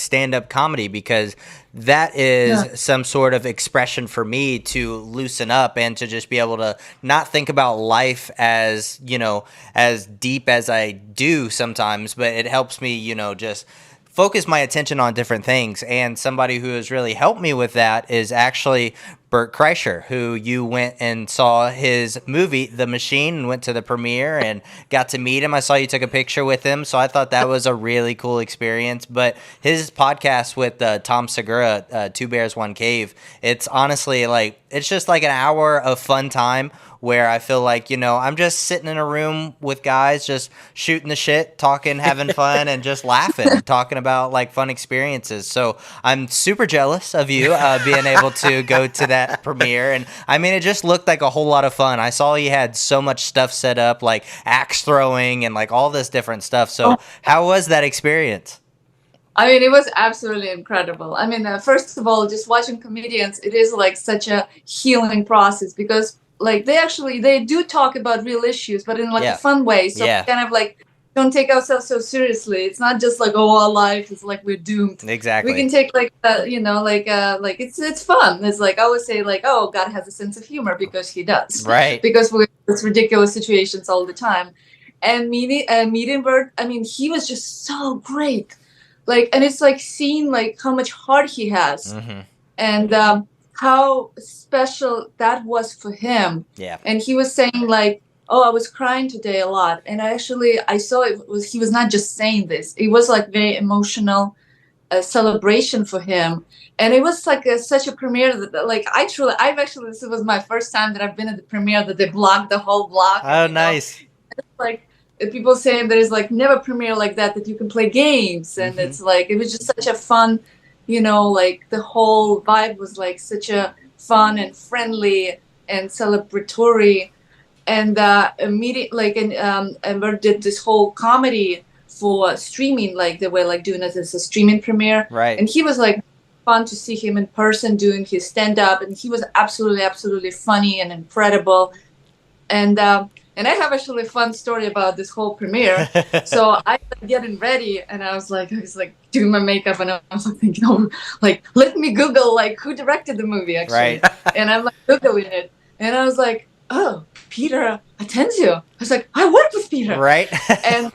stand-up comedy, because that is some sort of expression for me to loosen up and to just be able to not think about life as, as deep as I do sometimes, but it helps me, just focus my attention on different things. And somebody who has really helped me with that is actually Bert Kreischer, who you went and saw his movie, The Machine, and went to the premiere and got to meet him. I saw you took a picture with him, so I thought that was a really cool experience. But his podcast with Tom Segura, Two Bears, One Cave, it's honestly it's just like an hour of fun time where I feel like, I'm just sitting in a room with guys, just shooting the shit, talking, having fun, and just laughing, talking about fun experiences. So I'm super jealous of you being able to go to that premiere. And I mean, it just looked like a whole lot of fun. I saw you had so much stuff set up, like axe throwing and all this different stuff. So how was that experience? I mean, it was absolutely incredible. I mean, first of all, just watching comedians, it is such a healing process, because they do talk about real issues, but in a fun way. So kind of don't take ourselves so seriously. It's not just our life is we're doomed. Exactly. We can take it's fun. It's I always say oh, God has a sense of humor, because he does. Right. Because we're in these ridiculous situations all the time. And meeting Bert, I mean, he was just so great. And it's seeing how much heart he has. Mm-hmm. And how special that was for him. Yeah. And he was saying oh, I was crying today a lot. And I saw he was not just saying this. It was very emotional celebration for him. And it was such a premiere that this was my first time that I've been at the premiere that they blocked the whole block. Oh, nice. People saying there is never premiere like that you can play games. And it's it was just such a fun, the whole vibe was such a fun and friendly and celebratory. And immediately and Bert did this whole comedy for streaming, they were doing it as a streaming premiere. Right. And he was fun to see him in person doing his stand-up, and he was absolutely funny and incredible. And I have actually a fun story about this whole premiere. So I was getting ready, and I was doing my makeup, and I was thinking, let me Google who directed the movie actually. Right. And I'm Googling it, and I was oh, Peter Atencio. I was I worked with Peter. Right. And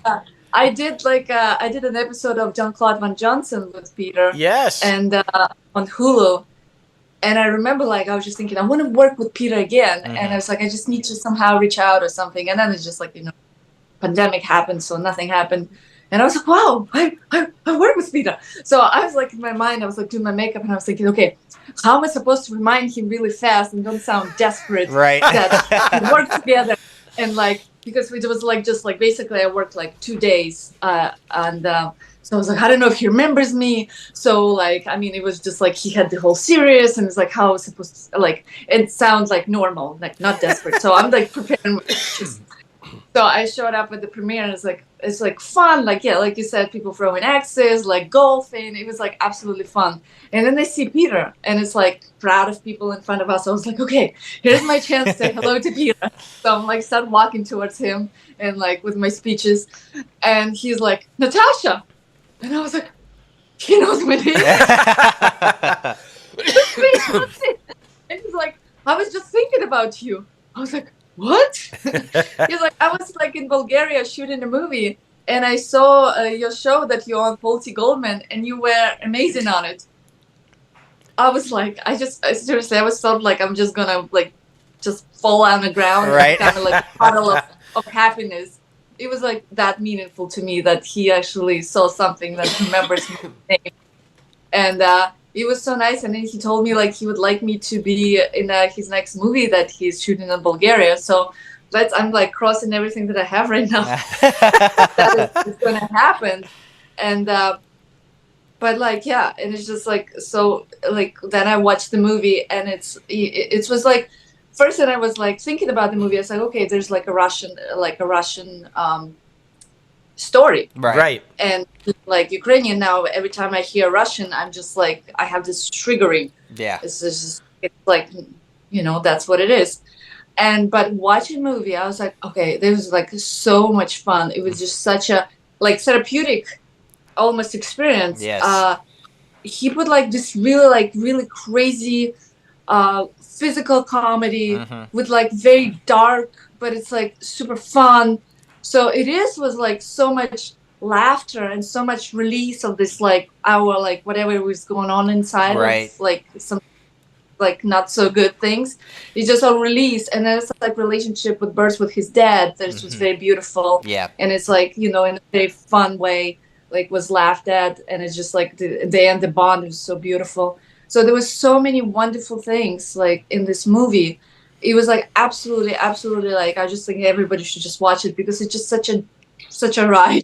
I did I did an episode of Jean-Claude Van Johnson with Peter. Yes. And on Hulu. And I remember I was just thinking, I want to work with Peter again. Mm-hmm. And I was I just need to somehow reach out or something. And then it's just pandemic happened, so nothing happened. And I was wow, I work with Peter. So I was in my mind, I was doing my makeup, and I was thinking, okay, how am I supposed to remind him really fast and don't sound desperate? Right. That we work together. And because it was just basically I worked 2 days. So I was I don't know if he remembers me. So I mean, it was just he had the whole series, and it's how I was supposed to, it sounds normal, not desperate. So I'm preparing my pictures. So I showed up at the premiere, and it's fun, like you said, people throwing axes, golfing. It was absolutely fun. And then they see Peter, and it's crowd of people in front of us. I was okay, here's my chance to say hello to Peter. So I'm start walking towards him, and with my speeches, and he's Natasha, and I was he knows my name. And he's I was just thinking about you. I was what? He's I was in Bulgaria shooting a movie, and I saw your show that you're on Paulty Goldman, and you were amazing on it. I was seriously, I was so I'm just gonna just fall on the ground, right? Kind of a puddle of happiness. It was that meaningful to me that he actually saw something that remembers my name. And it was so nice. And then he told me he would like me to be in his next movie that he's shooting in Bulgaria. So I'm crossing everything that I have right now. That is going to happen. And but and it's just so then I watched the movie, and it was first, then I was thinking about the movie. I was okay, there's a Russian story, right? And Ukrainian now, every time I hear Russian, I'm just I have this triggering. Yeah, it's that's what it is. But watching movie, I was okay, this was so much fun. It was just such a therapeutic almost experience. Yes. he put like this really like really crazy physical comedy Mm-hmm. with like very dark, but it's like super fun. So it is was like so much laughter and so much release of this like our like whatever was going on inside of Right. like some like not so good things. It's just all released, and then it's like relationship with Birds with his dad that was Mm-hmm. very beautiful, Yeah. and it's like in a very fun way, like was laughed at, and it's just like the end the bond was so beautiful. So there was so many wonderful things like in this movie. It was like absolutely, absolutely like I just think everybody should just watch it because it's just such a ride.